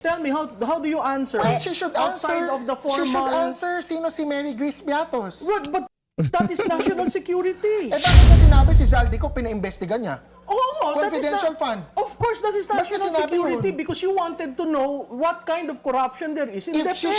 Tell me, how do you answer? She should outside answer, of the formal... she should answer sino si Mary Grace Beatos. But that is national security. Eh bakit na sinabi si Zaldico pinaimbestiga niya? Oo, Confidential that is fund. Of course, that is Ba't niya national sinabi security yun? because you wanted to know what kind of corruption there is in the If she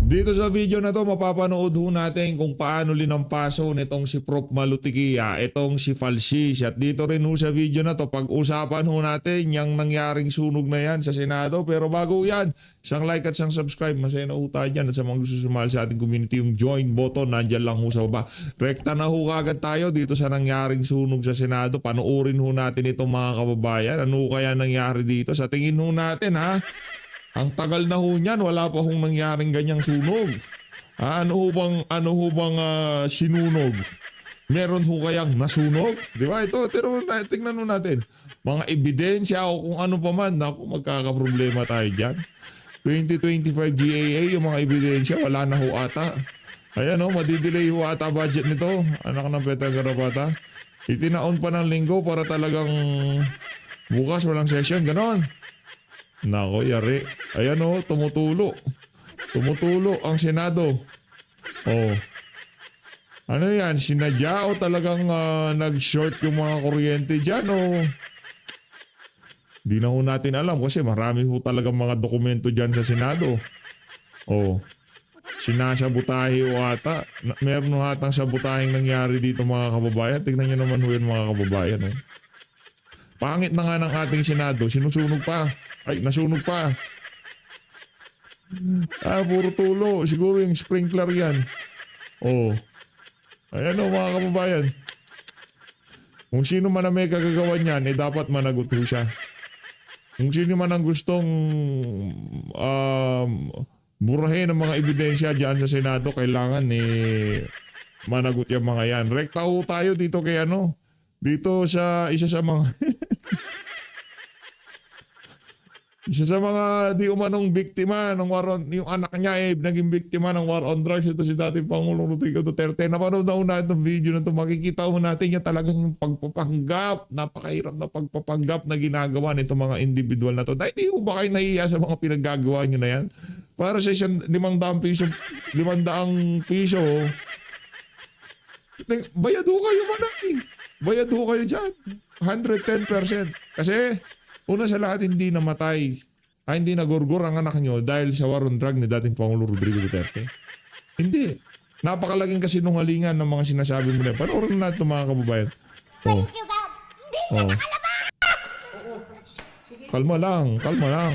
Dito sa video na to, mapapanood ho natin kung paano linampaso nitong si Prof. Malutikia, itong si Falsis. At dito rin ho sa video na to, pag-usapan ho natin yung nangyaring sunog na yan sa Senado. Pero bago yan, isang like at isang subscribe, masaya na ho tayo dyan. At sa mga gusto sumali sa ating community, yung join button, nandyan lang ho sa baba. Rekta na ho kagad tayo dito sa nangyaring sunog sa Senado. Panoorin ho natin itong mga kababayan. Ano kaya nangyari dito? Sa tingin ho natin ha, ang tagal na ho niyan, wala pa hong nangyaring ganyang sunog. Ano ho bang sinunog? Meron ho kayang nasunog? Di ba? Ito, tingnan ho natin. Mga ebidensya o kung ano pa man, naku, magkakaproblema tayo dyan. 2025 GAA, yung mga ebidensya, wala na ho ata. Ayan ho, madidelay ho ata budget nito. Anak ng Petra Garapata. Itinaon pa ng linggo para talagang bukas walang session, ganon. Nako, yari. Ayan o, tumutulo. Tumutulo ang Senado. Oh. Ano yan? Sinadya o talagang nag-short yung mga kuryente dyan o? Di na ho natin alam kasi marami ho talagang mga dokumento dyan sa Senado. Oh. Sinasabutahe o ata. Meron ho atang sabutaheng nangyari dito mga kababayan. Tignan nyo naman ho yun mga kababayan. Oh. Pangit na nga ng ating Senado. Sinusunog pa. Ay, nasunog pa. Puro tulo. Siguro yung sprinkler yan. Oh. Ayan o mga kababayan. Kung sino man na may kagagawan yan, eh dapat managot ho siya. Kung sino man ang gustong burahin ng mga ebidensya dyan sa Senado, kailangan managot yung mga yan. Rekta ho tayo dito kay ano. Dito sa isa sa mga... Isa sa mga di umanong biktima ng war on, yung anak niya naging biktima ng war on drugs. Ito si dating Pangulong Rodrigo Duterte. Napanood na ho natin itong video na ito. Makikita ho natin yung talagang yung pagpapanggap, napakahirap na pagpapanggap na ginagawa nito mga individual na to. Dahil di ho ba kayo nahiya sa mga pinaggagawa nyo na yan? Para sa isang 500 piso, bayad ho kayo manaki. Bayad ho kayo dyan. 110%. Kasi una sa lahat, hindi namatay. Hindi nagurgur ang anak nyo dahil sa war on drug ni dating Pangulong Rodrigo Duterte. Hindi. Napakalaging kasinungalingan ng mga sinasabi mo na. Panoorin natin mga kababayan. Oh. Thank you, God. Hindi siya nakalabas! Kalma lang, kalma lang.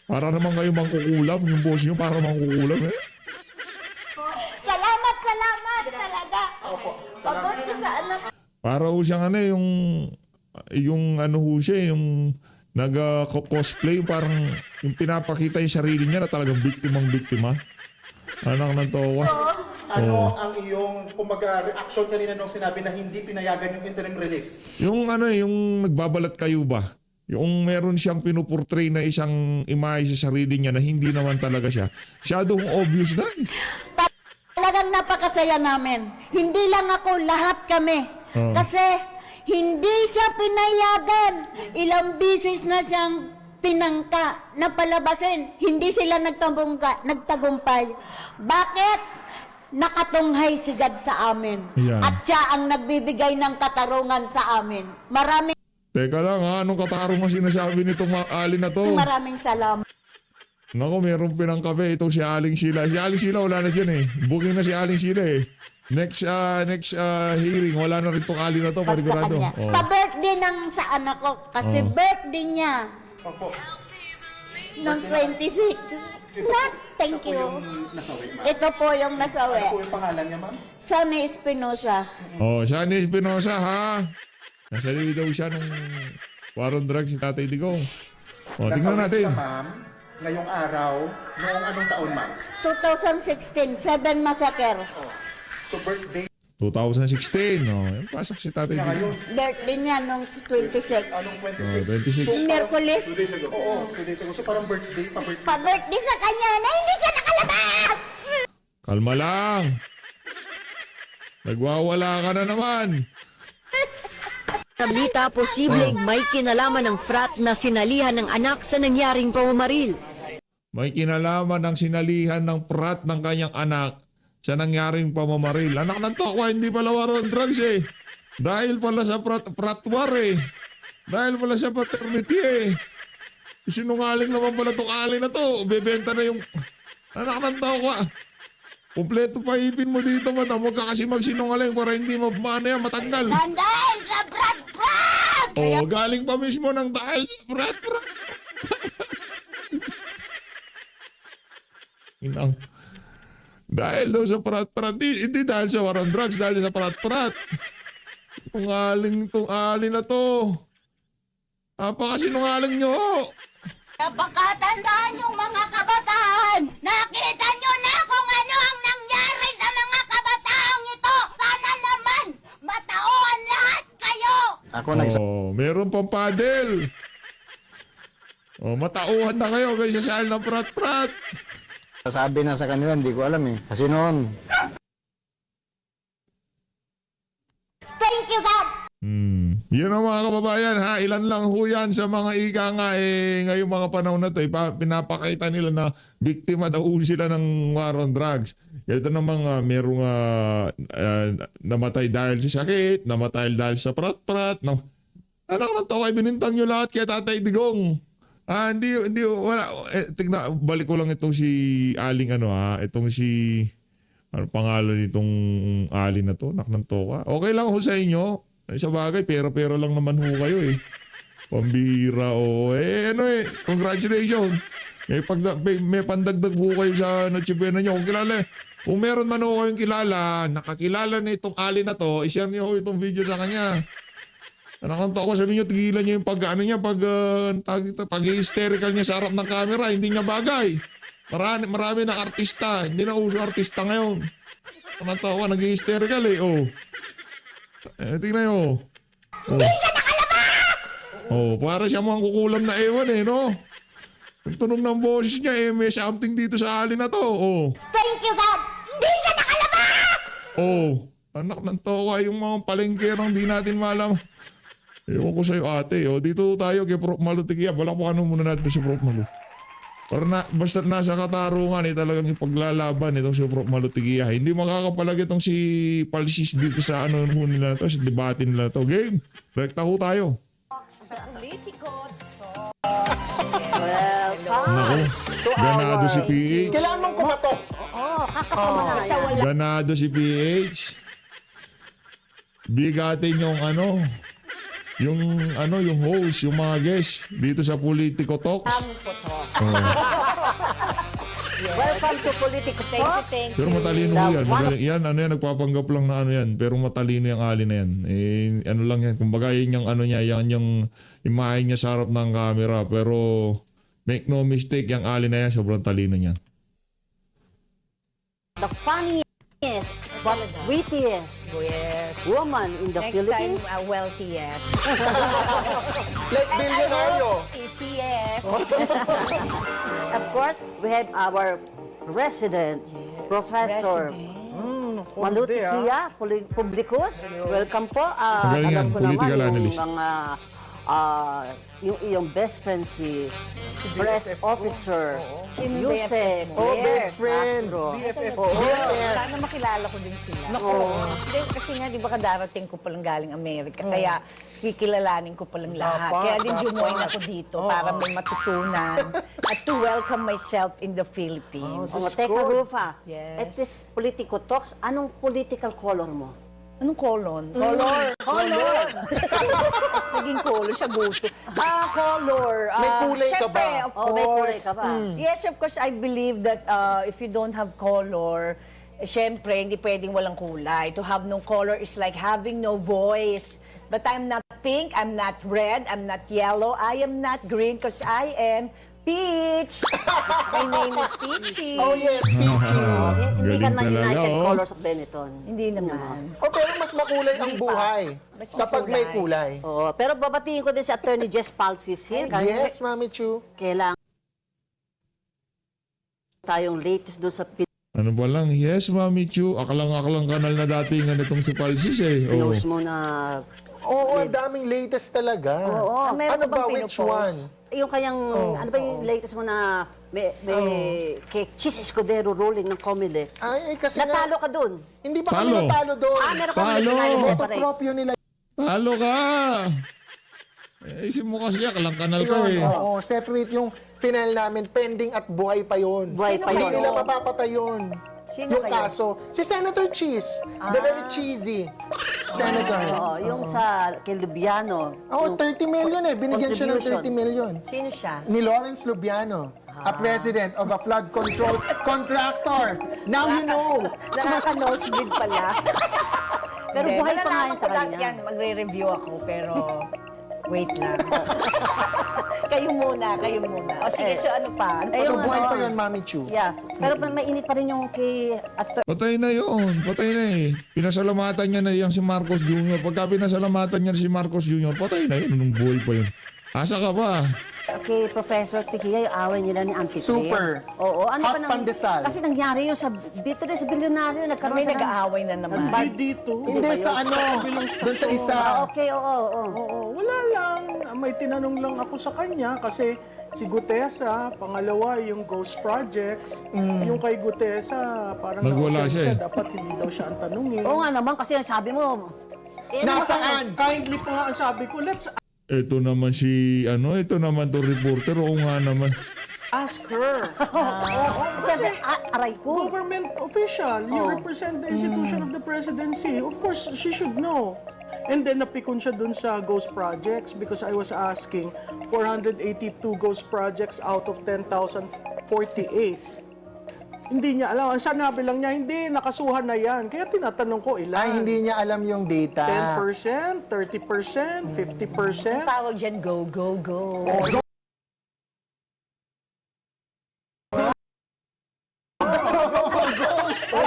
Para naman kayo mangkukulam. Yung boss nyo para mangkukulam eh. Salamat talaga. Pabuti sa anak. Para ho siyang ano yung ano ho siya, yung nag-cosplay, parang yung pinapakita yung sarili niya na talagang biktima. Anak ng towa. Ano ang iyong reaction kanina nung sinabi na hindi pinayagan yung interim release? Yung yung nagbabalat kayo ba? Yung meron siyang pinuportray na isang imahe sa sarili niya na hindi naman talaga siya. Masyadong obvious na. Talagang napakasaya namin. Hindi lang ako, lahat kami. Kasi hindi siya pinayagan. Ilang bisis na siyang pinangka na palabasin. Hindi sila nagtagumpay. Bakit? Nakatunghay si God sa amin. Yan. At siya ang nagbibigay ng katarungan sa amin. Teka lang ha, anong katarungan sinasabi nitong alin na to? Maraming salamat. Naku, meron pinangkape itong si Aling Sheila. Si Aling Sheila wala na dyan eh. Booking na si Aling Sheila eh. Next hearing, wala na rin itong alin na to, panigurado. Oh. Pa-birthday ng sa anak ko. Kasi birthday niya. Opo. Noong 26. Thank you. Nasawi, ma'am. Ito po yung nasawi. Ano po yung pangalan niya, ma'am? Sunny Espinosa. Oh, siya ni Espinosa ha. Nasa daw siya nung war on drugs si Tatay Digong. Oh, tingnan Nasawi natin. siya, ma'am, ngayong araw, noong anong taon, ma'am? 2016, 7 massacre. So birthday 2016. Oh, yung pasok si Tatay niya ngayon. Digong. Birthday niya nung 26. Anong 26? Oh, 26. So, Miyerkules. 2 days ago. Oo, 2 days ago. So parang birthday, pa-birthday. Pa-birthday sa kanya na hindi siya nakalabas! Kalma lang. Nagwawala ka na naman. Nabalita posibleng may kinalaman ng frat na sinalihan ng anak sa nangyaring pamamaril. May kinalaman ng sinalihan ng prat ng kanyang anak sa nangyaring pamamaril. Anak ng tokwa, hindi pala war on drugs eh. Dahil pala sa prat war eh. Dahil pala sa paternity eh. Sinungaling naman pala itong alin na to. Bebenta na yung anak ng tokwa. Kompleto pa ipin mo dito, madam. Huwag ka kasi magsinungaling para hindi yan matanggal. Dahil sa brat-brat! Oh, galing pa mismo ng dahil sa prat. Inang. Dahil daw sa prat-prat, hindi dahil sa war on drugs, dahil sa prat-prat. Tong alin na to. Sinungaling nyo. Napakatandaan yung mga kabataan! Nakita nyo na kung ano ang nangyari sa mga kabataang ito! Sana naman matauhan lahat kayo! Meron pang paddle. Matauhan na kayo kaysa sa ng prat-prat. Sabi na sa kanila, hindi ko alam eh. Kasi noon, Thank you, God! Yun ang mga kababayan ha, ilan lang ho yan sa mga ika nga ngayong mga panahon na to pinapakita nila na biktima daw sila ng war on drugs. Ito namang merong namatay dahil sa sakit, namatay dahil sa prat-prat. No? Anak ng taway, binintang nyo lahat kay Tatay Digong. Hindi, wala. Balik ko lang itong si Aling itong si, pangalan nitong Alin na to, anak ng toka. Okay lang ho sa inyo. Ay, sa bagay, pera-pera lang naman ho kayo eh. Pambira o congratulations. May pandagdag ho kayo sa natsibena nyo. Kung meron man ho kayong kilala, nakakilala na itong Alin na to, ishare niyo ho itong video sa kanya. Nakanto ako, sabi niyo, tigilan niyo yung pag hysterical niya sa harap ng camera, hindi niya bagay. Marami na artista, hindi na uso artista ngayon. Nakanto ako, nag-hysterical eh, tingnan nyo. Hindi ka nakalabas! Para siya mukhang kukulam na ewan eh, no? Ang tunog ng boses niya may something dito sa Alin na to, Thank you, God! Hindi ka nakalabas! Anak ng toka, yung mga palengkerang di natin malam. Ewan ko sa'yo ate, dito tayo kay Prof. Malu Tikia. Balakpakan muna natin si Prof. Malu. Basta nasa katarungan talagang ipaglalaban itong si Prof. Malu Tikia. Hindi makakapalag itong si Palsis dito sa nila na to, sa debate nila na to. Game, rekta ho tayo. Naku, ganado si PH. Kailangan mong kumatok. Ganado si PH. Bigatin yung yung host, yung mga guest dito sa Politico Talks. Welcome to Politico Talks. Pero matalino ho yan. Yan, nagpapanggap lang na yan. Pero matalino yung Alin na yan. Lang yan. Kumbaga yun yung yan yung imahe niya sa harap ng camera. Pero make no mistake, yung Alin na yan, sobrang talino niya. The funniest but wittiest woman in the Philippines. Wealthiest. Like bilyonaryo. Yes. Of course, we have our resident professor Malu Tikia Publicus. Welcome po. Magaling yan, Alam ko political naman analyst. yung iyong best friend si press officer Yusek. Best friend. Sana makilala ko din sila. Hindi, kasi nga, di ba kadarating ko palang galing Amerika, kaya kikilalanin ko palang lahat. Kaya din jumoin ako dito para may matutunan at to welcome myself in the Philippines. Teka, Rufa. Yes. At this Politico Talks, anong political color mo? Anong colon? Color! Naging color sa buto. Color. May kulay ka Syempre, ba? of May kulay course. ka ba? Yes, of course, I believe that if you don't have color, syempre, hindi pwedeng walang kulay. To have no color is like having no voice. But I'm not pink, I'm not red, I'm not yellow, I am not green because I am Peach. My name is Peachy. Oh yes, Peachy. Hindi ka Galing man talaga, United oh. Colors of Benetton. Hindi naman. Pero mas makulay ang Hindi pa. buhay Mas kapag may kulay. Oo, pero babatiin ko din si Attorney Jess Palsis here. Yes, Mami Chu. Kailangan tayong latest doon sa Ano ba lang? Yes, Mami Chu. Aklang kanal na datingan itong si Palsis eh. pinost mo na Oo, ang daming latest talaga. Oo. Ano ba? Which one? Yung kanyang, ano ba yung latest mo na may kay Cheese Escudero ruling ng Comelec? Ay, kasi Natalo ka dun. Hindi ba kami Talo. natalo doon? Meron ka Talo. finale Photo separate. proprio nila. Talo ka! Isin mo kasi lang kanal ka Yun, eh. oo, separate yung final namin, pending at buhay pa yun. Buhay pa Hindi yun. nila mapapatay yun. Sino Yung kayo? kaso, si Senator Cheese, the very cheesy senator. Oo, yung sa kay Lubiano. Oo, 30 million eh. Binigyan siya ng 30 million. Sino siya? Ni Lawrence Lubiano, a president of a flood control contractor. Now you know. Nakaka-nosebleed pala. Pero Hindi, buhay pa nga malalaman yun ko sa lahat kanya. yan. Magre-review ako, pero wait lang. kayo muna. O sige, so ano pa? Ano pa? So yung buhay ano, pa yun, Mami Chu. Yeah. Pero mainit pa rin yung kay Patay na yun. Patay na eh. Pinasalamatan niya na yung si Marcos Jr. Pagka pinasalamatan niya si Marcos Jr., patay na yun. Nung buhay pa yun. Asa ka ba? kay Professor Tiquia, yung away nila ni Auntie Pe. Super. Oo, ano Hot pa nang... pandesal. Kasi nangyari yung sa... Dito rin sa bilyonaryo, nagkaroon May sa... nag-aaway na naman. Hindi dito. Hindi, sa ano, doon sa isa. Okay, oo. Oo, wala lang. May tinanong lang ako sa kanya kasi si Gutesa, pangalawa yung Ghost Projects. Yung kay Gutesa, parang Nagwala siya eh. dapat hindi daw siya ang tanungin. Oo nga naman, kasi sabi mo... Nasaan? Kindly pa nga ang sabi ko, let's Ito naman si, ito naman to reporter. Oo nga naman. ask her. Siyempre, aray ko. Government official, you represent the institution of the presidency. Of course, she should know. And then napikon siya dun sa ghost projects because I was asking 482 ghost projects out of 10,048. Hindi niya alam. Ang sanabi lang niya, hindi, nakasuhan na yan. Kaya tinatanong ko, ilan? Ay, hindi niya alam yung data. 10%, 30%, 50%? Tawag dyan, go, go, go. Go,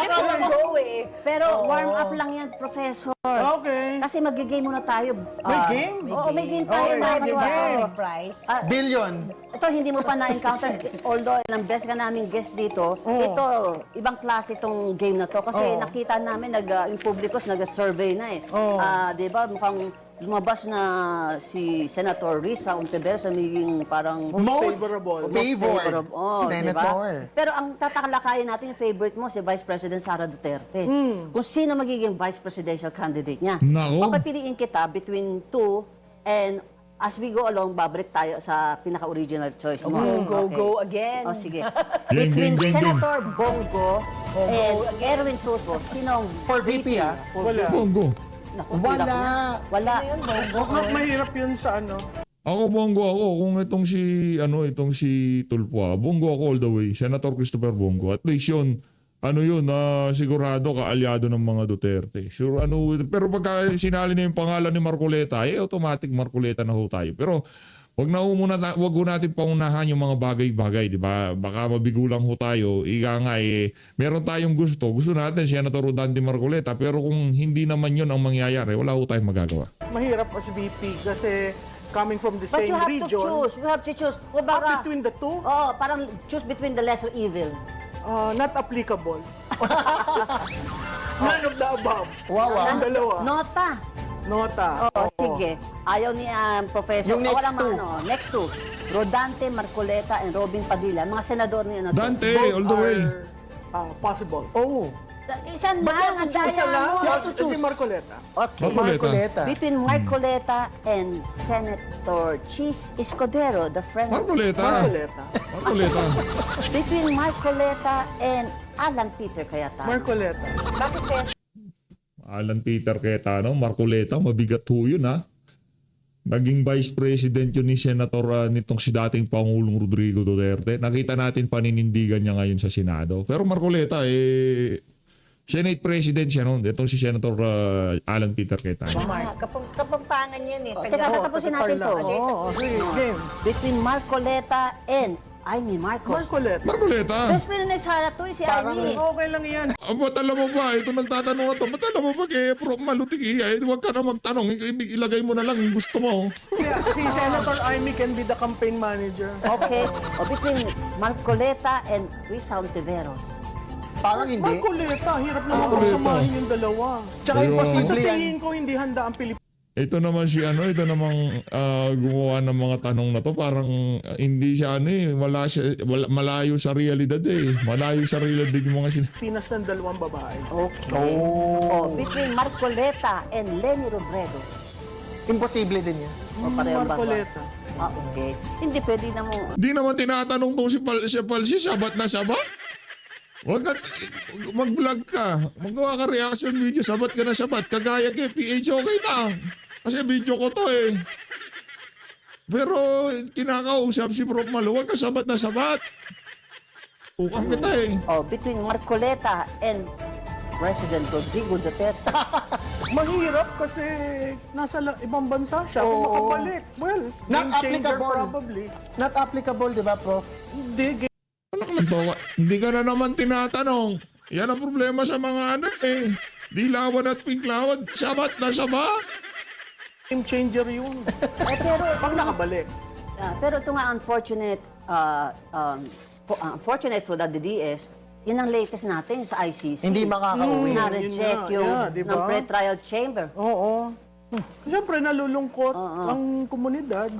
go eh. Pero warm up lang yan, Professor. Okay. Kasi mag-game muna tayo. May game? Oo, may game tayo. Okay, na may ano, game. Price. Billion. Ito, hindi mo pa na-encounter. Although, ilang beses ka namin guest dito, ito, ibang klase itong game na to. Kasi nakita namin, yung publicos, nag-survey na eh. Di ba, mukhang lumabas na si Senator Risa Ontiveros na magiging parang... Most favorable. favored Oh, senator. Diba? Pero ang tatakalakayin natin, yung favorite mo, si Vice President Sara Duterte. Kung sino magiging Vice Presidential candidate niya. Nako. Papapiliin kita between two, and as we go along, babalik tayo sa pinaka-original choice mo. Go, Okay. go again. O sige. Game, Between game, game, Senator Bongo and Erwin Tulfo, sino ang For VP, ah? Wala. Bongo. Naku, Wala. Wala. Mahirap yun sa ano. Ako, Bongo ako. Kung itong si Tulfo, Bongo ako all the way. Senator Christopher Bongo. At least yun, sigurado ka-alyado ng mga Duterte. Sure, pero pagka sinali na yung pangalan ni Marcoleta, automatic Marcoleta na ho tayo. Pero wag ho natin paunahan yung mga bagay-bagay, di ba? Baka mabigo lang ho tayo. Ika nga meron tayong gusto natin Senator Rodante Marcoleta, pero kung hindi naman yun ang mangyayari, wala ho tayong magagawa. Mahirap as VP kasi coming from the But same you have region. to choose. You have to choose. O baka, Between the two, Oo, parang choose between the lesser evil. not applicable. None of the above. Wow, Ang dalawa. Nota. Nota. Oo, sige. Ayaw ni Professor. Yung next two. Next two. Rodante, Marcoleta, and Robin Padilla. Mga senador ni ano. Dante, all the way. Possible. Oh, Isan lang ang daya mo. You have to choose. Si Marcoleta. Okay. Marcoleta. Between Marcoleta and Senator Cheese Escudero, the friend. Marcoleta. Marcoleta. Marcoleta. Between Marcoleta and Alan Peter Cayetano. Marcoleta. Bakit kaya Alan Peter Cayetano, Marcoleta, mabigat ho yun ha. Naging Vice President yun ni Senator nitong si dating Pangulong Rodrigo Duterte. Nakita natin paninindigan niya ngayon sa Senado. Pero Marcoleta, Senate President siya noon. Itong si Senator Alan Peter Cayetano. Kapampangan yan eh. Teka, tatapusin natin to. Oo, sige, game. Between Marcoleta and Amy Marcos. Marcoleta. Marcoleta! Best friend na Sara to, si Amy. Okay lang yan. Ba't alam mo ba? Ito nagtatanong ito. Ba't alam mo ba kay Prof. Malutiki? Huwag ka na magtanong. Ilagay mo na lang yung gusto mo. Yeah, si Senator Amy can be the campaign manager. Okay. O between Marcoleta and Risa Ontiveros. parang hindi. Marcoleta, hirap naman Marcoleta. samahin yung dalawa. Tsaka Ayun. Sa imposible yan. tingin ko, hindi handa ang Pilipinas. ito naman si ito namang gumawa ng mga tanong na to, parang hindi siya malayo sa realidad eh. Malayo sa realidad yung mga Pinas ng dalawang babae. Okay. Oh, between Marcoleta and Lenny Robredo. Imposible din yan. O parehong bago. Marcoleta. Okay. Hindi pwede na mo. Di naman tinatanong tong si Palsi, sabat na sabat? Wag ka, mag-vlog ka. Magawa ka reaction video, sabat ka na sabat. Kagaya kay PH, okay lang. Kasi video ko to eh. Pero kinakausap si Prof. Malu, wag ka sabat na sabat. Ukang kita eh. Oh, between Marcoleta and President Rodrigo Duterte. Mahirap kasi nasa ibang bansa siya. Kung makabalik, well, Not game changer applicable. probably. Not applicable, di ba, Prof? Hindi, Ano naman to? Hindi ka na naman tinatanong. Yan ang problema sa mga anak eh. Dilawan at pinklawan, sabat na sabat. game changer yun. Pero Pag nakabalik. pero ito nga unfortunate for the DDS, yun ang latest natin sa ICC. Hindi makakauwi. Na-reject Yun yung nga, diba? ng pre-trial chamber. Oo. Siyempre, nalulungkot ang komunidad.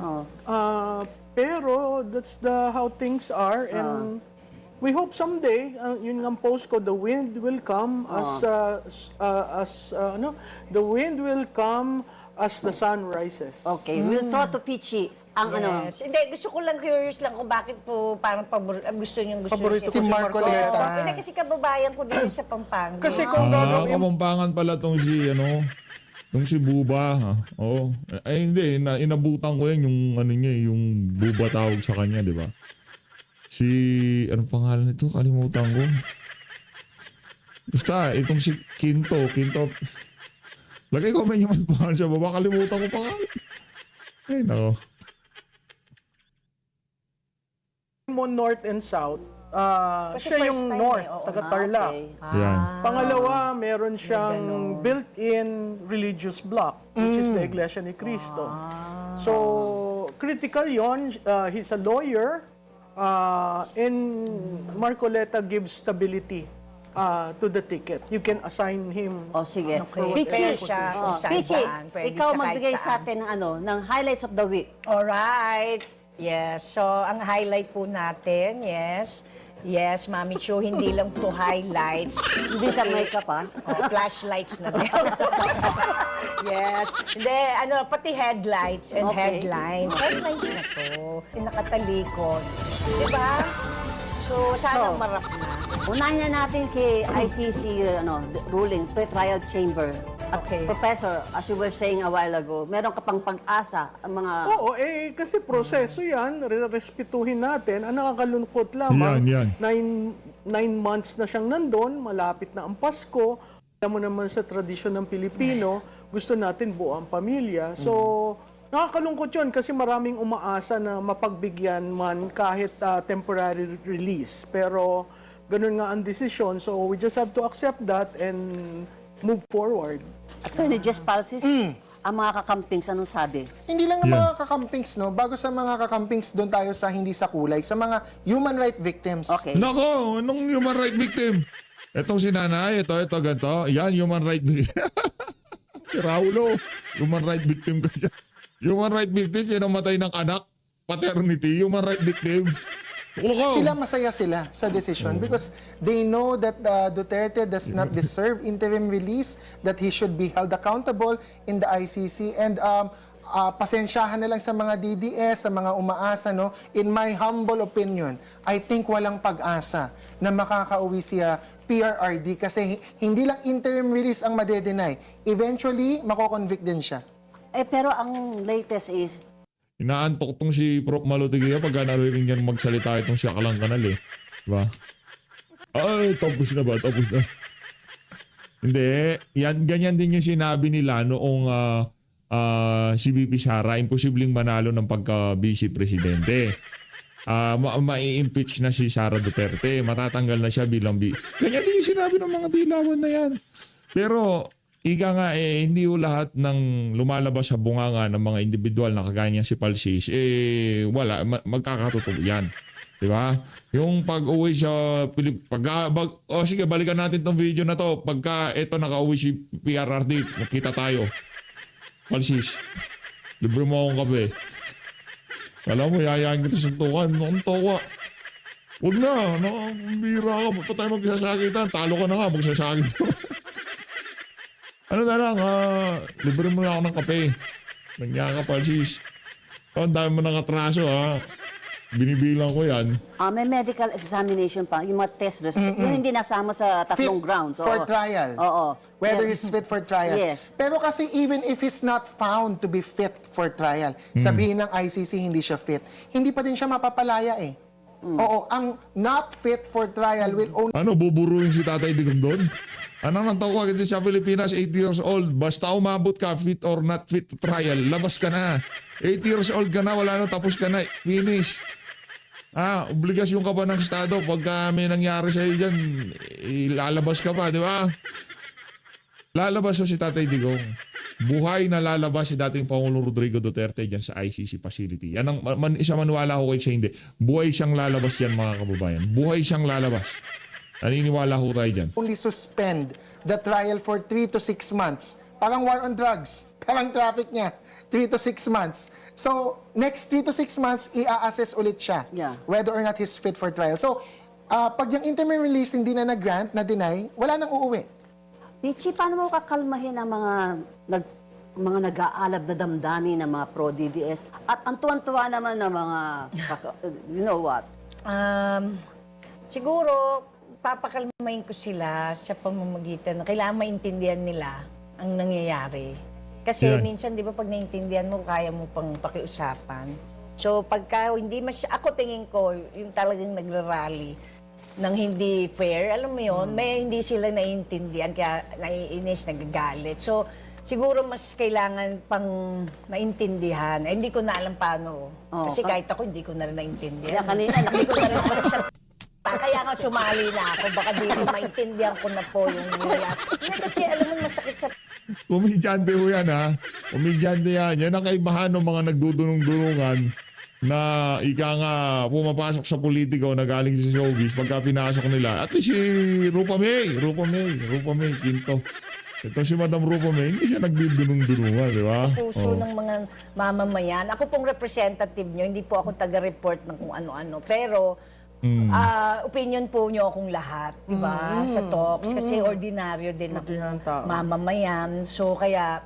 Pero that's how things are. And we hope someday, yun ang post ko, the wind will come the wind will come as the sun rises. Okay, we'll throw to Pichi ang Yes. Hindi, gusto ko lang curious lang kung bakit po parang gusto niyo Paborito Si ko Marcoleta. Hindi, kasi kababayan ko din sa Pampanga. Kasi kung gagawin, Kamampangan pala tong si Buba. Ha? Oo. Ay hindi, inabutan ko yan yung yung Buba tawag sa kanya, di ba? Si, anong pangalan nito? Kalimutan ko. Basta, itong si Quinto. Lagay ko man yung pangalan siya, baba. Kalimutan ko pangalan. Ay, nako. mo north and south, Kasi siya first yung time north, eh, oo. taga-Tarlac. Okay. Yan. Pangalawa, meron siyang built-in religious block, which is the Iglesia ni Cristo. So, critical yon. He's a lawyer, and Marcoleta gives stability to the ticket. You can assign him. Oh, sige. Okay. Pwede siya kung Pichi, saan-saan. Pwede ikaw siya kahit magbigay saan. sa atin ng highlights of the week. Alright. Yes. So, ang highlight po natin, yes. Yes, Mami Chu, hindi lang to highlights. Hindi sa makeup, ha? Oh, flashlights na din. Yes. Hindi, pati headlights and Okay. headlines. Headlines na to. Yung nakatalikod. Diba? So, sana marap na. Unahin na natin kay ICC ruling, pre-trial chamber. At Okay. Professor, as you were saying a while ago, meron ka pang pag-asa ang mga... Oo, kasi proseso yan. Respetuhin natin. Ang nakakalungkot lamang, Yan. 9 months na siyang nandun, malapit na ang Pasko. Alam mo naman sa tradisyon ng Pilipino, gusto natin buo ang pamilya. So, nakakalungkot yun kasi maraming umaasa na mapagbigyan man kahit temporary release. Pero ganun nga ang desisyon. So, we just have to accept that and move forward. Attorney Jess Palsis, ang mga kakampings, anong sabi? Hindi lang ng mga kakampings, no? Bago sa mga kakampings, doon tayo sa hindi sa kulay, sa mga human right victims. Okay. Nako, anong human right victim? Etong si nanay, ito, ganito. Yan, human right victim. Si Raulo, human right victim ka dyan. Human right victim, pinamatay ng anak. Paternity, human right victim. Sila masaya sila sa decision because they know that Duterte does not deserve interim release, that he should be held accountable in the ICC. And pasensyahan na lang sa mga DDS, sa mga umaasa, no? In my humble opinion, I think walang pag-asa na makakauwi siya PRRD kasi hindi lang interim release ang madedenay. Eventually, mako-convict din siya. Pero ang latest is, Inaantok tong si Prof. Malutigia pagka narinig niyan magsalita itong si Akalang Kanal eh. Diba? Ay, tapos na ba? Tapos na. Hindi. Ganyan din yung sinabi nila noong si VP Sara, imposibleng manalo ng pagka-vice presidente. Mai-impeach na si Sara Duterte. Matatanggal na siya bilang Ganyan din yung sinabi ng mga dilawan na yan. Pero ika nga hindi ho lahat ng lumalabas sa bunganga ng mga individual na kagaya niya si Palsis, wala, magkakatotoo yan. Diba? Yung pag-uwi sa sige, balikan natin tong video na to. Pagka ito nakauwi si PRRD, makita tayo. Palsis, libre mo akong kape. Alam mo, yayain kita sa tukan. Ang tawa. Huwag na, bira ka. Pa tayo magsasakitan. Talo ka na nga, magsasakit. Ano na lang, libre mo na ako ng kape. Nangyaka, Palsis. Ang dami mo nakatraso, ha. Binibilang ko yan. May medical examination pa, yung mga test results. Yung hindi nasama sa tatlong grounds. for trial. Oo. Whether Yeah. he's fit for trial. Yes. Pero kasi even if he's not found to be fit for trial, sabihin ng ICC hindi siya fit, hindi pa din siya mapapalaya eh. Oo, ang not fit for trial will only Ano, buburuin si Tatay Digong doon? Anong natawa kita sa Pilipinas, 8 years old, basta umabot ka, fit or not fit to trial, labas ka na. 8 years old ka na, wala na, tapos ka na, finish. Obligasyon ka pa ng Estado, pagka may nangyari sa'yo dyan, ilalabas ka pa, di ba? Lalabas si Tatay Digong. Buhay na lalabas si dating Pangulong Rodrigo Duterte dyan sa ICC facility. Yan ang, isa maniwala ko kayo sa hindi. Buhay siyang lalabas yan, mga kababayan. Buhay siyang lalabas. Naniniwala ko tayo dyan. suspend the trial for 3 to 6 months. Parang war on drugs. Parang traffic niya. 3 to 6 months. So, next 3 to 6 months, i-assess ulit siya. Yeah. Whether or not he's fit for trial. So, pag yung interim release hindi na nag-grant, na-deny, wala nang uuwi. Pichi, paano mo kakalmahin ang mga nag-aalab na damdamin ng mga pro-DDS? At ang tuwan-tuwa naman ng mga, you know what? Siguro, papakalmahin ko sila sa pamamagitan na kailangan maintindihan nila ang nangyayari. Kasi Yeah. minsan, di ba, pag naintindihan mo, kaya mo pang pakiusapan. So, pagka hindi ako tingin ko, yung talagang nagrarally ng hindi fair, alam mo yun, may hindi sila naiintindihan, kaya naiinis, nagagalit. So, siguro mas kailangan pang maintindihan. Hindi ko na alam paano. Kasi kahit ako, hindi ko na rin naintindihan. Kaya kanina, Hindi ko na rin kaya nga sumali na ako, baka di rin maintindihan ko na po yung nila. Kasi alam mo, masakit sa Komedyante ho yan, ha? Komedyante yan. Yan ang kaibahan ng mga nagdudunong-dunungan na ika nga pumapasok sa politiko na galing sa showbiz pagka pinasok nila. At least si Rupa May, Quinto. Ito si Madam Rupa May, hindi siya nagdudunong-dunungan, di ba? puso ng mga mamamayan. Ako pong representative nyo, hindi po ako taga-report ng kung ano-ano. Pero, opinion po nyo akong lahat, di ba? Sa talks. Kasi ordinaryo din ako Ordinaryong tao. mamamayan. So, kaya,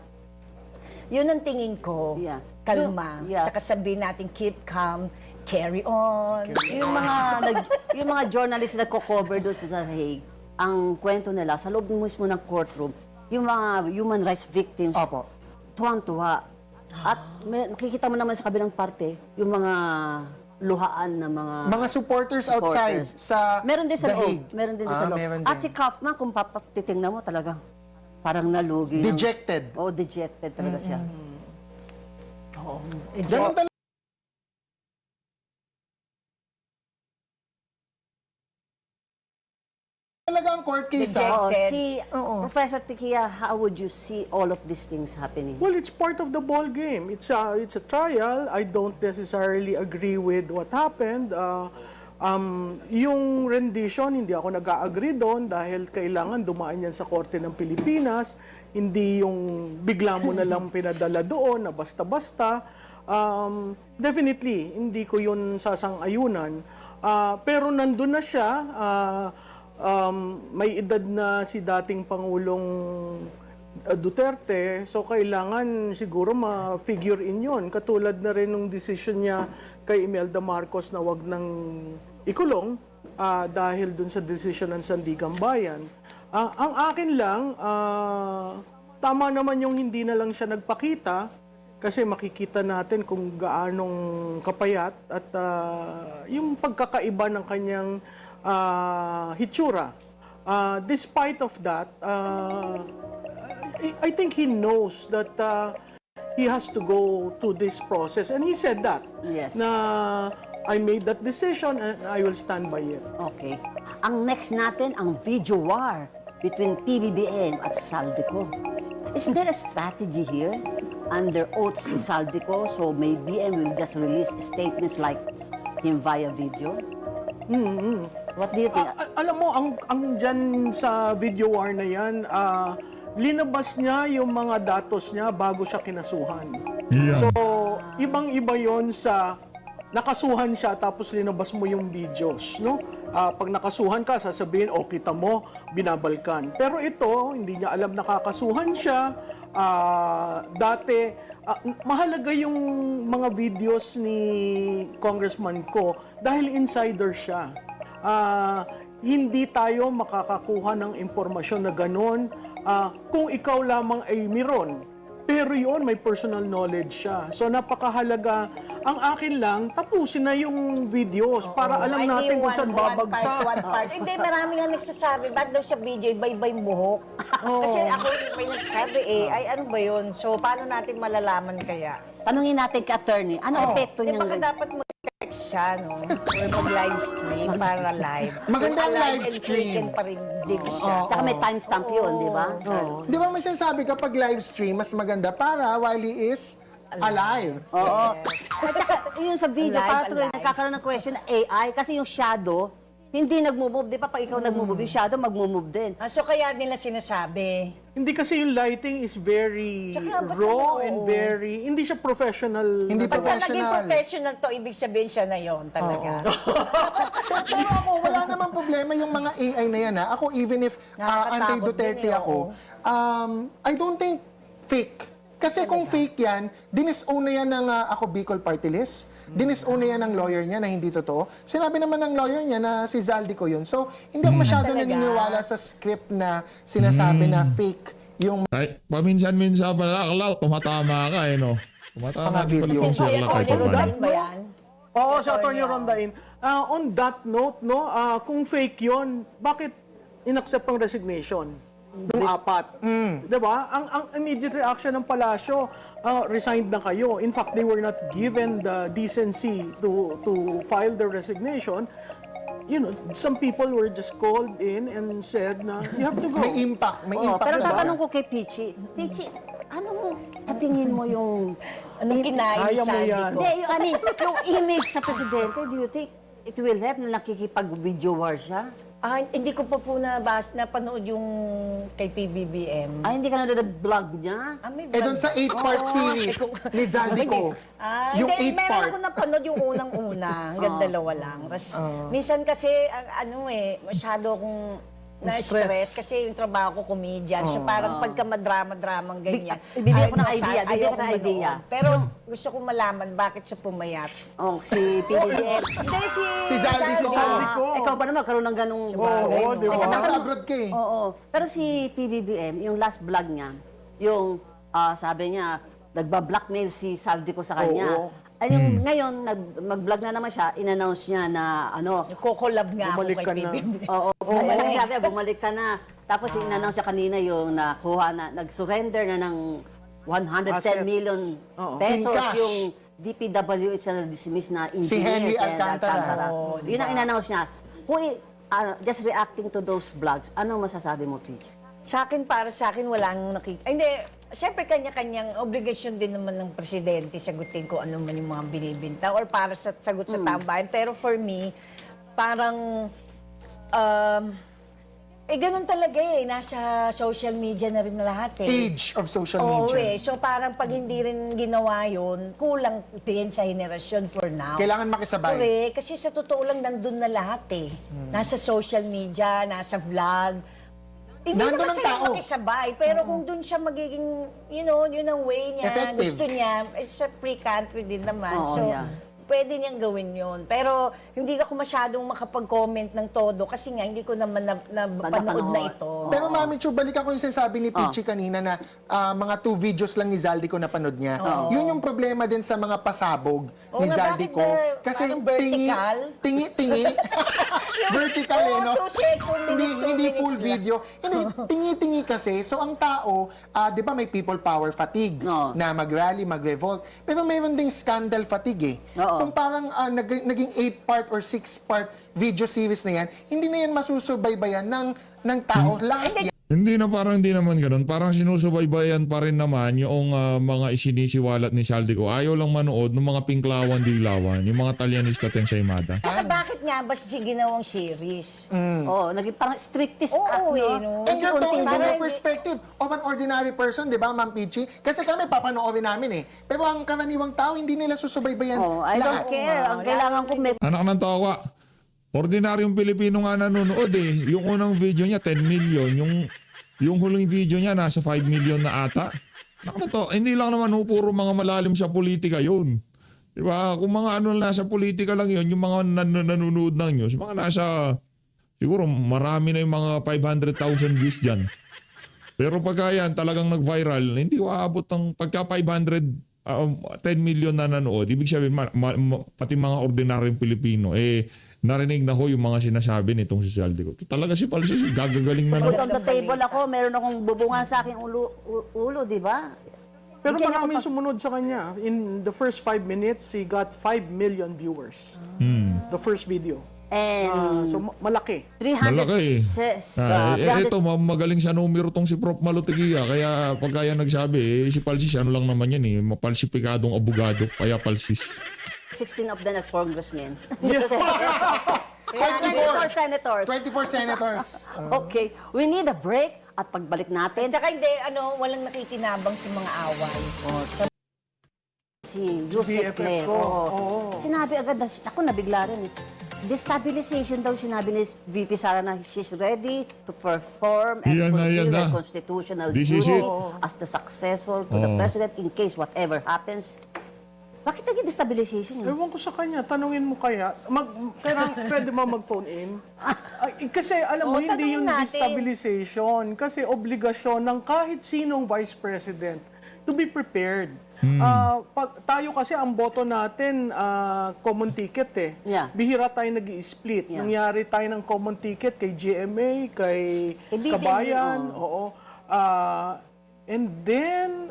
yun ang tingin ko. Yeah. Kalma. Yeah. Tsaka sabihin natin, keep calm, carry on. yung mga journalist na nagko-cover doon sa Hague, ang kwento nila, sa loob mismo ng courtroom, yung mga human rights victims, Opo. tuwang-tuwa. At nakikita mo naman sa kabilang parte, yung mga luhaan ng mga Supporters outside sa meron din sa The loob. Hague. Meron din sa loob. Meron At din. si Kaufman, kung papatitingnan mo talaga, parang nalugi. Dejected. Dejected talaga siya. Ganun talaga ang court case. Dejected. Professor Tikia, how would you see all of these things happening? Well, it's part of the ball game. It's a trial. I don't necessarily agree with what happened. Yung rendition, hindi ako nag-agree doon dahil kailangan dumaan yan sa Korte ng Pilipinas. Hindi yung bigla mo na lang pinadala doon na basta-basta. Definitely, hindi ko yun sasang-ayunan. Pero nandun na siya. May edad na si dating Pangulong Duterte, so kailangan siguro ma-figure in yun. Katulad na rin ng decision niya kay Imelda Marcos na wag nang ikulong dahil dun sa decision ng Sandigang Bayan. Ang akin lang, tama naman yung hindi na lang siya nagpakita kasi makikita natin kung gaanong kapayat at yung pagkakaiba ng kanyang hitsura. Despite of that, I think he knows that he has to go to this process. And he said that. Yes. Na I made that decision and I will stand by it. Okay. Ang next natin, ang video war between PBBM at Saldico. Is there a strategy here? Under oath si Saldico, so may BM will just release statements like him via video? What do you think? Alam mo, ang dyan sa video war na yan, linabas niya yung mga datos niya bago siya kinasuhan. Yan. So, ibang-iba yon sa nakasuhan siya tapos linabas mo yung videos, no? Pag nakasuhan ka, sasabihin, kita mo, binabalkan. Pero ito, hindi niya alam nakakasuhan siya. Dati, mahalaga yung mga videos ni Congressman Ko dahil insider siya. Hindi tayo makakakuha ng impormasyon na gano'n kung ikaw lamang ay meron. Pero yun, may personal knowledge siya. So napakahalaga. Ang akin lang, tapusin na yung videos para alam natin kung saan babagsak. One part. Hindi, marami nga nagsasabi, ba't daw siya BJ, bye-bye buhok? Kasi ako may nagsasabi ay ano ba yun? So, paano natin malalaman kaya? Tanungin natin kay attorney, ano epekto Hindi, niyang baka dapat mag-text siya, no? Or mag-live stream para live. Maganda ang Kung live alive and stream. kicking pa rin din siya. Tsaka may timestamp yun, di ba? Di ba may sinasabi kapag live stream, mas maganda para while he is alive. Oo. At saka yung sa video, Alive, parang tuloy alive. nagkakaroon ng question na AI kasi yung shadow, hindi nagmo-move. Di ba pag ikaw nagmo-move, yung shadow magmo-move din. So, kaya nila sinasabi. Hindi kasi yung lighting is very Tsaka, ba't raw ano, and oo. very, hindi siya professional. Hindi na- Pagka naging Professional. professional to, ibig sabihin siya na yon talaga. Pero ako, wala namang problema yung mga AI na yan. Ako, even if Nakakatakot anti-Duterte din eh, ako, I don't think fake. Kasi kung fake yan, dinis-own na yan ng ako Bicol Party List. Dinis-own na yan ng lawyer niya na hindi totoo. Sinabi naman ng lawyer niya na si Zaldico yun. So, hindi ako masyado Talaga? naniniwala sa script na sinasabi na fake yung Ay, paminsan-minsan pala, Klaw, tumatama ka no? Tumatama Mga din pala video. yung So, sirla yung kahit Atty. pa Rodain ba yan? Oo, sa Atty. Rondain. On that note, no, kung fake yon, bakit inaccept ang resignation? Nung apat. Diba? Ang immediate reaction ng palasyo, resigned na kayo. In fact, they were not given the decency to file their resignation. You know, some people were just called in and said na, you have to go. may impact. May Oo, impact. pero diba? tatanong ko kay Pichi, Pichi, ano mo, sa tingin mo yung... Anong kinain ni Kaya mo Sandy yan. ko? Hindi, yung image sa presidente, do you think it will help na nakikipag-video war siya? Hindi ko pa po napanood yung kay PBBM. Ay, hindi ka nanonood ng vlog niya? May Eh, doon sa 8-part series ni Zaldico. Yung hindi, 8 meron part. ako napanood yung unang-una, hanggang dalawa lang. Tapos, minsan kasi, masyado akong na-stress kasi yung trabaho ko comedian. So parang pagka madrama-dramang ganyan. Bibigyan ko ng ayoko idea, bibigyan ko ng manood. idea. Pero gusto ko malaman bakit siya pumayat. Oh, si PDDF. Hindi, Si Zaldi Zaldico. Ikaw ba naman magkaroon ng ganong... Oo, di ba? Nasa abroad ka eh. Oo. Pero si PBBM, yung last vlog niya, yung sabi niya, nagba-blackmail si Saldico sa kanya. Ay, yung ngayon, mag-vlog na naman siya, in-announce niya na ano, Nagko-collab nga ako Bumalik kay ka na. PBBM. oo, at saka sabi, bumalik ka na. Tapos yung in-announce niya kanina yung nakuha na, nag-surrender na ng 110 Assets. million Oo. pesos In cash. yung DPWH na dismiss na engineer. Si Henry Alcantara. Yun ang in-announce niya. Kung just reacting to those vlogs, anong masasabi mo, Peach? Para sa akin, walang Hindi, siyempre kanya-kanyang obligasyon din naman ng presidente sagutin ko ano man yung mga binibinta or para sa sagot sa tambayan. Pero for me, parang, ganun talaga eh. Nasa social media na rin lahat eh. Age of social Oo media. So parang pag hindi rin ginawa yun, kulang din sa henerasyon for now. Kailangan makisabay. Correct. Kasi sa totoo lang, nandun na lahat eh. Nasa social media, nasa vlog. Hindi Nandun naman ang sa'yo tao. makisabay, pero kung dun siya magiging, yun ang way niya, Effective. gusto niya, it's a free country din naman. Oo, so, yeah. pwede niyang gawin yun. Pero hindi ako masyadong makapag-comment ng todo kasi nga hindi ko naman napanood na ito. Pero Mami Chu, balikan ko yung sinasabi ni Pichi kanina na mga 2 videos lang ni Zaldico na panood niya. Yun yung problema din sa mga pasabog ni nga, Zaldico. bakit ba? Kasi Parang vertical? tingi. Vertical eh, no? 2 seconds, Hindi full lang. video. Hindi, tingi-tingi kasi. So ang tao, di ba may people power fatigue Oo. na mag-rally, mag-revolt. Pero mayroon ding scandal fatigue eh. Oo. Kung parang naging 8-part or 6-part video series na yan, hindi na yan masusubaybayan ng tao. Lahat yan. Hindi naman ganun. Parang sinusubaybayan pa rin naman yung mga isinisiwalat ni Saldico. Ayaw lang manood ng mga pinklawan-dilawan, yung mga Talyanista Tensaymada. Saka bakit nga ba siya ginawang series? Oo, naging parang strictest Oo, act, eh, no? no? And you're talking from the Parang- perspective of an ordinary person, di ba, Ma'am Pichi? Kasi kami, papanoorin namin eh. Pero ang karaniwang tao, hindi nila susubaybayan Oh, I don't lahat. care. Ang kailangan ko may Anak ng tawa. Ordinaryong Pilipino nga nanonood eh. Yung unang video niya, 10 million. Yung huling video niya, nasa 5 million na ata. Anak na to, hindi lang naman puro mga malalim sa politika yun. Diba? Kung mga nasa politika lang yun, yung mga nanonood ng news, mga nasa, siguro marami na yung mga 500,000 views dyan. Pero pagka yan talagang nag-viral, hindi ko aabot ng pagka 500, 10 million na nanood. Ibig sabihin, pati mga ordinaryong Pilipino, narinig na ko yung mga sinasabi nitong si Saldi ko. Talaga si Palsis, gagagaling na put nun. on the table ako, meron akong bubungan sa aking ulo, di ba? Pero Bigyan maraming ako sumunod sa kanya. In the first 5 minutes, he got 5 million viewers. The first video. And So, malaki. 300... Malaki eh. Ito, magaling sa numero tong si Prof. Malutikia. Kaya pagka yan nagsabi, si Palsis, ano lang naman yan eh, mapalsipikadong abogado, kaya Palsis. 16 of them are congressmen. 24 senators. 24 senators. Okay, we need a break at pagbalik natin, Tsaka hindi, walang nakikinabang si mga away. si Yusek BFF Claire. ko. Oo. Sinabi agad, ako nabigla rin eh. Destabilization daw sinabi ni VP Sara na she's ready to perform and Yan na, yan fulfill her na. constitutional This is duty it. as the successor to the president in case whatever happens. Bakit naging destabilization yun? Ewan ko sa kanya, tanungin mo kaya, pwede mo mag-phone in? Kasi alam mo, Oo, hindi tanungin yung natin. destabilization. Kasi obligasyon ng kahit sinong vice president to be prepared. Tayo kasi ang boto natin, common ticket eh. Yeah. Bihira tayo nag-i-split. Yeah. Nangyari tayo ng common ticket kay GMA, kay BBM, Kabayan, oo. And then,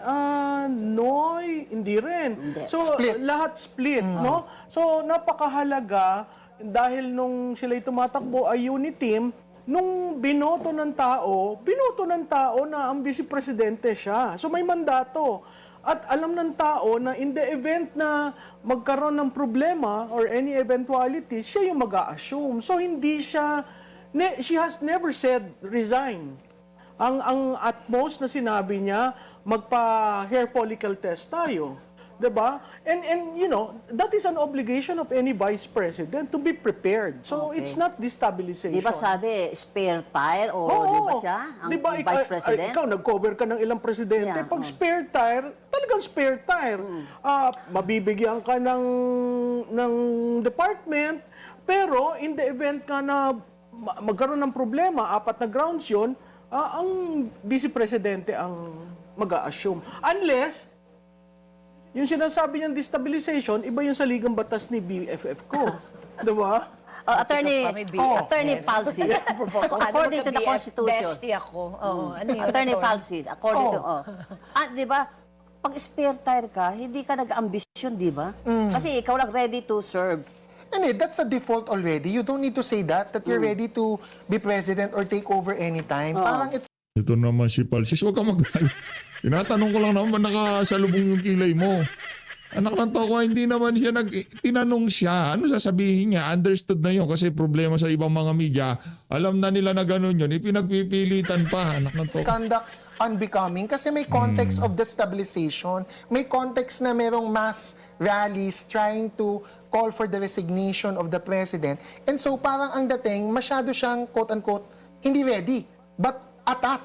Noy, hindi rin. Hindi. So, lahat split, no? So, napakahalaga dahil nung sila'y tumatakbo ay unity team, nung binoto ng tao na ang vice presidente siya. So, may mandato. At alam ng tao na in the event na magkaroon ng problema or any eventuality, siya yung mag-a-assume. So, hindi siya, she has never said resign. Ang at most na sinabi niya, magpa-hair follicle test tayo. 'Di ba? And you know, that is an obligation of any vice president to be prepared. So Okay. it's not destabilization. Di ba sabi, spare tire? O di ba siya? Ang Di ba, vice president? ikaw, nag-cover ka ng ilang presidente. Yeah, Pag spare tire, talagang spare tire. Mabibigyan ka ng department, pero in the event ka na magkaroon ng problema, 4 na grounds yun, ang vice presidente ang mag-a-assume. Unless, yung sinasabi niyang destabilization, iba yung sa ligang batas ni BFF ko. Diba? Attorney Palsis, according to the Constitution. Bestie ako. Oo, ano yun? Attorney Palsis, according to... di ba, pag spare tire ka, hindi ka nag-ambisyon, di ba? Kasi ikaw lang ready to serve. And that's a default already. You don't need to say that you're ready to be president or take over anytime. Parang it's Ito naman si Palsis, huwag ka magalit. Tinatanong ko lang naman, nakasalubong yung kilay mo. Anak ng toko, hindi naman siya tinanong siya. Ano sasabihin niya? Understood na yun kasi problema sa ibang mga media. Alam na nila na gano'n yun. Ipinagpipilitan pa. Anak ng toko. conduct unbecoming kasi may context of destabilization. May context na merong mass rallies trying to call for the resignation of the president. And so parang ang dating, masyado siyang quote-unquote, hindi ready, but atat.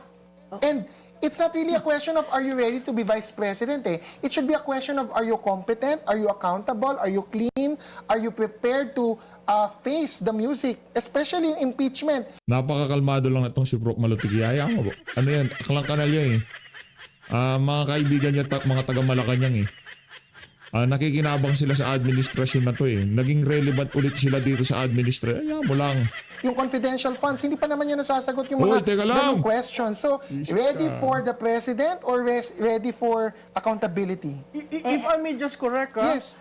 And it's not really a question of are you ready to be vice president eh. It should be a question of are you competent, are you accountable, are you clean, are you prepared to face the music, especially yung impeachment. Napakakalmado lang itong si Prof. Malutiki. Hayaan mo. Ano yan? Aklang kanal yan eh. Mga kaibigan niya, mga taga-Malacanang eh. Nakikinabang sila sa administrasyon na to eh. Naging relevant ulit sila dito sa administrasyon. Hayaan mo lang. Yung confidential funds, hindi pa naman yan nasasagot yung Hoy, mga teka lang. ganung questions. So, ready for the president or ready for accountability? If I may just correct, Yes.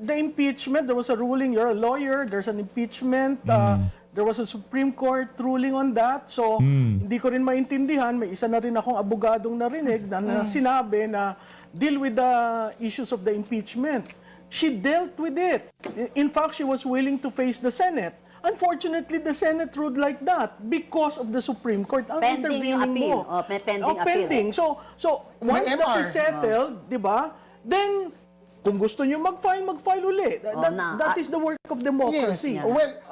the impeachment, there was a ruling, you're a lawyer, there's an impeachment, there was a Supreme Court ruling on that. So, hindi ko rin maintindihan, may isa na rin akong abogadong narinig na sinabi na deal with the issues of the impeachment. she dealt with it. In fact, she was willing to face the Senate. Unfortunately, the Senate ruled like that because of the Supreme Court. Ang Pending yung intervening appeal. mo. May pending appeal. Pending. So once May that MR. is settled, di ba, then kung gusto nyo mag-file uli. That is the work of Yes. democracy.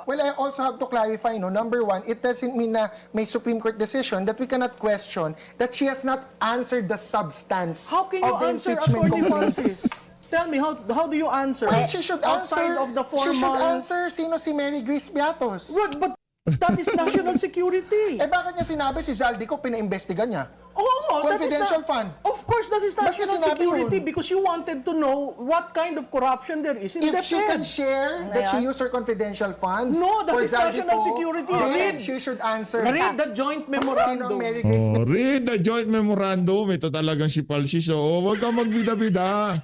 Well, I also have to clarify, no. Number one, it doesn't mean na may Supreme Court decision that we cannot question that she has not answered the substance How can you of the answer, impeachment Attorney complaints. Francis? Tell me, how do you answer? Well, she should Outside answer. of the She should formal... answer sino si Mary Grace Beatos. But that is national security. Eh bakit niya sinabi si Zaldico pinaimbestigan niya? Oo, Confidential fund. Of course, that is Bakit national sinabi security yun? because you wanted to know what kind of corruption there is in If the she can Fed. share that she used her confidential funds No, that for is national Zaldico, security. then Read. she should answer. Read the joint Sino memorandum. Mary Grace Read the joint memorandum. Ito talagang si Palsi. So, huwag kang magbida-bida.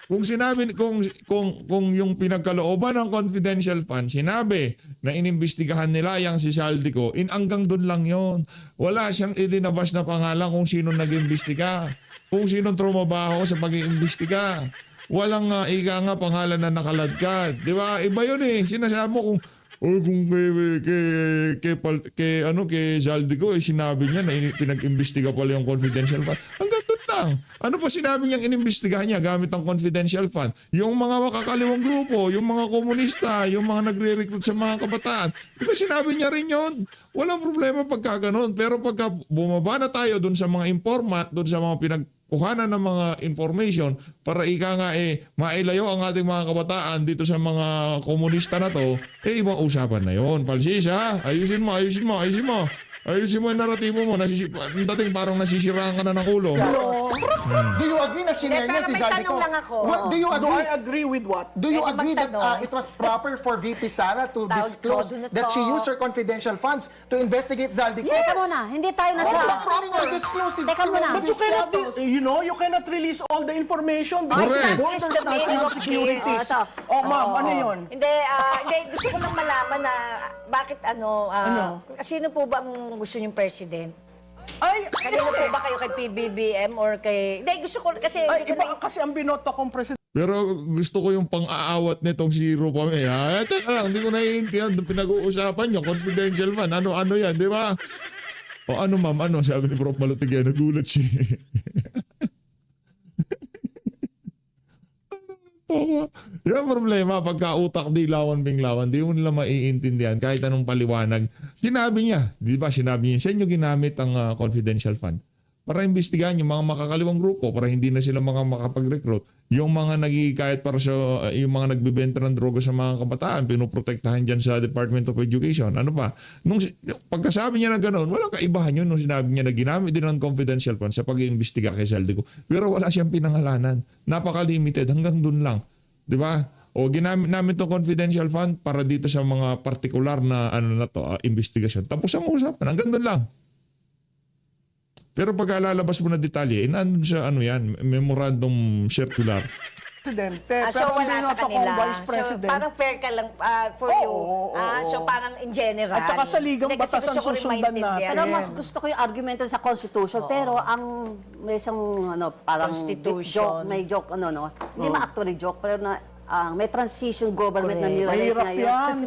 Kung sinabi, kung yung pinagkalooban ng confidential fund, sinabi na inimbestigahan nila yung si Zaldico, hanggang doon lang yon. Wala siyang ilinabas na pangalan kung sino nag-imbestiga, kung sino trumabaho sa pag-iimbestiga. Walang ika nga pangalan na nakaladkad. Di ba? Iba yun eh. Sinasabi mo kung kay Zaldico, sinabi niya na pinag-imbestiga pala yung confidential fund. Hanggang doon lang. Ano pa sinabi niyang inimbestigahan niya gamit ang confidential fund? Yung mga makakaliwang grupo, yung mga komunista, yung mga nagre-recruit sa mga kabataan. Di ba sinabi niya rin yun? Walang problema pagka ganun. Pero pagka bumaba na tayo doon sa mga informat, doon sa mga pinagkuhanan ng mga information para ika nga mailayo ang ating mga kabataan dito sa mga komunista na to, ibang usapan na yun. Palsis ha? Ayusin mo yung naratibo mo. Dating parang nasisiraan ka na ng ulo. Do you agree na shinare niya Pero si may Zaldico? tanong lang ako. Do you Do agree? I agree with what? Do you Pwede agree that magtanong? it was proper for VP Sara to Tawag disclose ko, that she to. used her confidential funds to investigate Zaldico? Teka muna, hindi tayo Oh, nasa... bakit hindi niya i-disclose si Teka muna. But you cannot, you cannot release all the information because Correct. borders It's the national name of security. this. Ito. Oh, ma'am, ano yun? Hindi, gusto ko lang malaman na bakit sino po ba ang gusto niyong president? Ay, Kanino po ba kayo kay PBBM or kay... Hindi, gusto ko kasi... ay, hindi ko iba kasi ang binoto kong presidente. Pero gusto ko yung pang-aawat nitong si Rupa May. Teka lang, hindi ko naiintindihan pinag-uusapan nyo. Confidential man. Ano yan, di ba? O ano ma'am, sabi ni Prof. Malutigay, nagulat siya. Yung problema, pagka utak dilawan binglawan, di mo nila maiintindihan kahit anong paliwanag. Sinabi niya, di ba, sinabi niya, sa inyo ginamit ang confidential fund para imbestigahan yung mga makakaliwang grupo, para hindi na sila mga makapag-recruit. Yung mga nagigikayat para sa, yung mga nagbibenta ng droga sa mga kabataan, pinoprotektahan dyan sa Department of Education. Ano pa? Pagkasabi niya na gano'n, walang kaibahan yun nung sinabi niya na ginamit din ang confidential fund sa pag-iimbestiga kay Zaldico. Pero wala siyang pinangalanan. Napaka-limited, hanggang dun lang. Di ba? O ginamit namin itong confidential fund para dito sa mga particular na investigasyon. Tapos ang usapan, hanggang dun lang. Pero pag lalabas mo na detalye, nandun sa memorandum circular. Presidente, so pero wala sa binoto kong kanila. vice president. So parang fair ka lang for you. So parang in general. At saka sa ligang Hindi, kasi batas gusto ang ko rin susundan maintindihan. natin. Pero mas gusto ko yung argumento sa Constitution. Pero ang may isang parang Constitution. may joke, hindi ma-actually joke, pero may transition government na nilalays Mahirap ngayon. yan.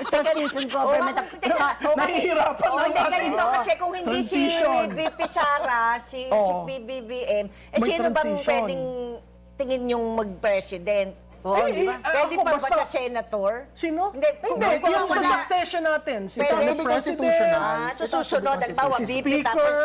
Transition government. Nahihirapan Oh, lang hindi, natin. ganito kasi kung hindi Transition. si VP Sara, si PBBM, May sino bang transition. pwedeng tingin yung mag-president? Oo, Eh, di ba? Pwede ako pa ba basta- siya senator? Sino? Hindi, Hindi, yung wala. sa succession natin. Si Pwede Senate be President, constitutional. So susunod, halimbawa si VP Speaker, tapos...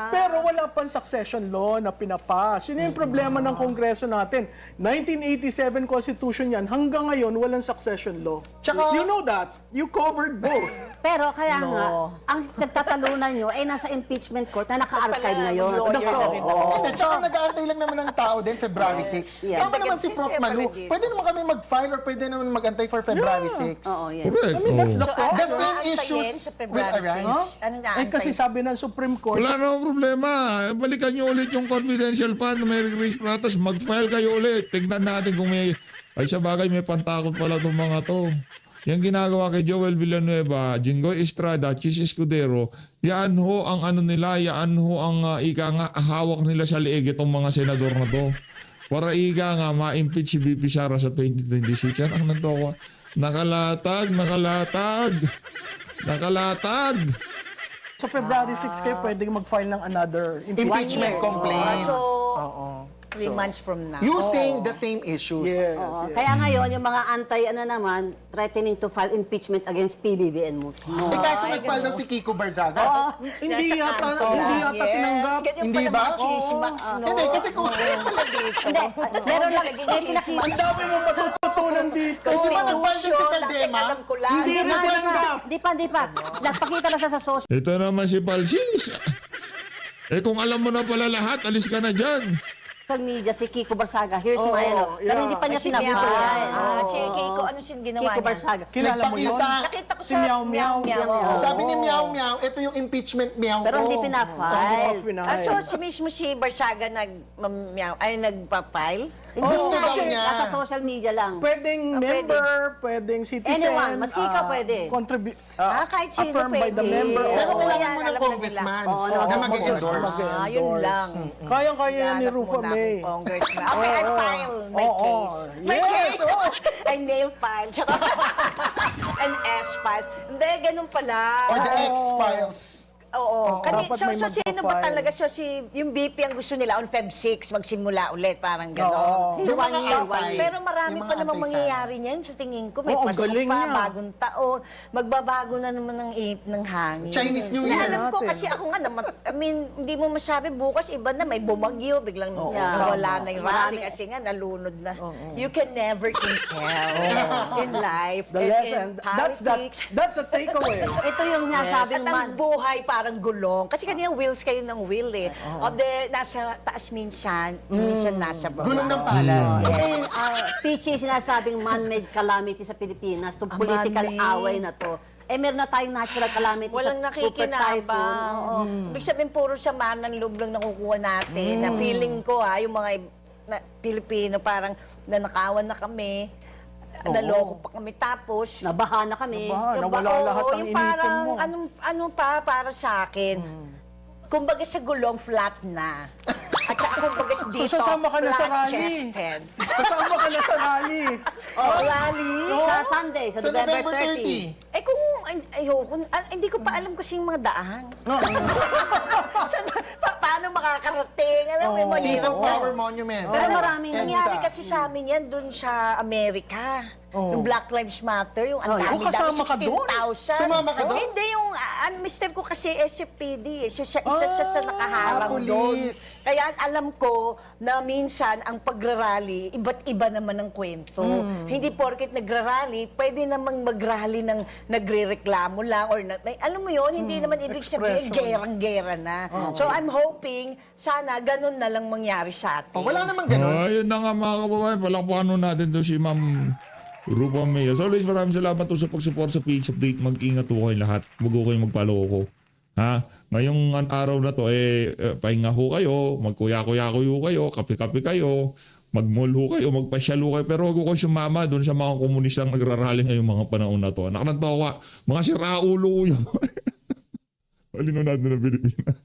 pero wala pang succession law na pinapas. Yun yung problema ng Kongreso natin. 1987 Constitution yan. Hanggang ngayon, walang succession law. Tsaka- You know that. You covered both. Pero kaya No. nga, ang nagtatalunan nyo ay nasa impeachment court na naka-archive Pala, ngayon. lawyer Nako, na rin ako. oo. Hindi, tsaka nag-aantay lang naman ng tao din February 6. Yeah. Tama naman si Prof. Malu. Pwede naman kami mag-file or pwede naman mag-antay for February 6. Oo, yes. Correct. That's the So, problem. The ano same aantayin issues sa will February arise. 6? Anong Eh naantay? kasi sabi ng Supreme Court, Wala namang problema. Balikan nyo ulit yung confidential fund. Mary Grace Pratas, mag-file kayo ulit. Tignan natin kung may... Ay sa bagay, may pantakot pala itong mga to. Yung ginagawa kay Joel Villanueva, Jinggoy Estrada, Chis Escudero, yan ho ang nila, yan ho ang hawak nila sa liig itong mga senador na to. Para iga nga ma-impeach si VP Sara sa 2026. Yan ang nanto ko. Nakalatag. Sa February 6 kayo pwedeng mag-file ng another Impeachment complaint. So, Oo. 3 months from now. Using the same issues. Yes. Oo. Kaya ngayon, yung mga naman, threatening to file impeachment against PBBM mo. No. Kaso nag-file daw si Kiko Barzaga. Hindi Nasa yata, kanto. hindi yata tinanggap. Ganyan Hindi pala ba? mga chismax, no? Hindi, kasi kung Hindi, meron lang, may pinakita. Ang dami mo matututunan dito. Kasi ba nag-file din si Caldema? Alam ko lang. Hindi rin tinanggap. Di pa. Nagpakita lang siya sa social Ito naman si Palsis. Kung alam mo na pala lahat, alis ka na dyan. media, si Kiko Barzaga. Here's Oo, my yeah. Pero hindi pa niya Si Miao. pinapile. Si Kiko, ano sin ginawa Kiko niya? Barzaga. Kilala mo yun? Nagpakita. Nakita ko Si sa Miao Miao. Miao. Sabi ni Meow Meow, ito yung impeachment meow Pero hindi ko. pinafile. So, si mismo si Barzaga nagpa-file? Gusto daw Kasi niya. nasa social media lang. Pwedeng member, pwedeng citizen. Anyone, maski ikaw pwede. Kahit sino affirmed by the pwede. member. Pero Oo, kailangan yan, mo ng alam na congressman Oo, na oo, mag-endorse. Yun lang. Kayang-kaya yan ni Hanap Rufa muna May. akong congressman. Okay, I file my Oo. case. My Yes, case! oo. I nail file. An S files. Hindi, ganun pala. Or the X-Files. Oo. dapat So, may sino ba magpa-file. talaga? So, yung BP ang gusto nila on Feb 6, magsimula ulit, parang Oo. gano'n. Yung mga year, antay. Pero marami Yung pa mga namang antay-Sara. mangyayari niyan sa tingin ko. May Oo, ang pasok galing pa, niya. bagong taon. Magbabago na naman ng ng hangin. Chinese New Na Year. alam ko natin. kasi ako nga, hindi mo masabi bukas, iba na, may bumagyo, biglang nawala na yung rally kasi nga, nalunod na. You can never tell in life. The and lesson. in politics. That's the takeaway. Ito yung Yes, nasabing at ang buhay parang gulong. Kasi kanina wheels kayo ng wheel eh. O de, nasa taas minsan nasa baba. Gulong ng palad. Ito yung Pichi, sinasabing man-made calamity sa Pilipinas, itong political man-made. away na to. Meron na tayong natural calamity Walang sa super typhoon. nakikinabang. Oo. Ibig sabihin, puro sama ng loob lang nakukuha natin. Na feeling ko yung mga Pilipino parang nanakawan na kami. Naloko pa kami tapos. Nabaha na kami. Nabaha. Nawala lahat ng yung inipon parang, mo. ano pa para sa akin. Kumbaga sa gulong, flat na. At saka kumbaga dito, sasama ka na sa rally. flat-chested. Kasama ka na sa rally. Rally? Sa Sunday, sa Sa November November 30. 30. Kung ayoko, hindi ko pa alam kasi yung mga daan. Paano makakarating? Alam mo, yung mahirap. Freedom Power Monument. Pero maraming Nangyari EDSA. kasi sa amin yan dun sa Amerika. Yung Black Lives Matter, yung ang dami-dami, kasama ka doon? 16,000. Sumama ka doon? Hindi, yung mister ko kasi SFPD. Isa siya sa nakaharang doon. police. Kaya alam ko na minsan ang pagrarally, iba't iba naman ang kwento. Hindi porket nagrarally, pwede namang magrally ng nagre-reklamo lang or alam mo yon, hindi naman ibig sabihin gerang-gera na. So I'm hoping sana ganun na lang mangyari sa atin. Wala namang ganun. Ayun na nga mga kababayan, palakpakan nun natin to si Ma'am Rupa May. As always, maraming salamat to sa pag-support sa page update. Mag-ingat po kayo lahat. Huwag ko kayong magpaloko. Ha? Ngayong araw na to, pahinga ho kayo, magkuya-kuya-kuyo kayo, kape-kape kayo, mag-mall ho kayo, magpasyal ho kayo, pero huwag ko kayo sumama doon sa mga komunistang nagrarally ngayong mga panahon na to. Anak ng tawa, mga siraulo yun. Malino natin ng Pilipinas.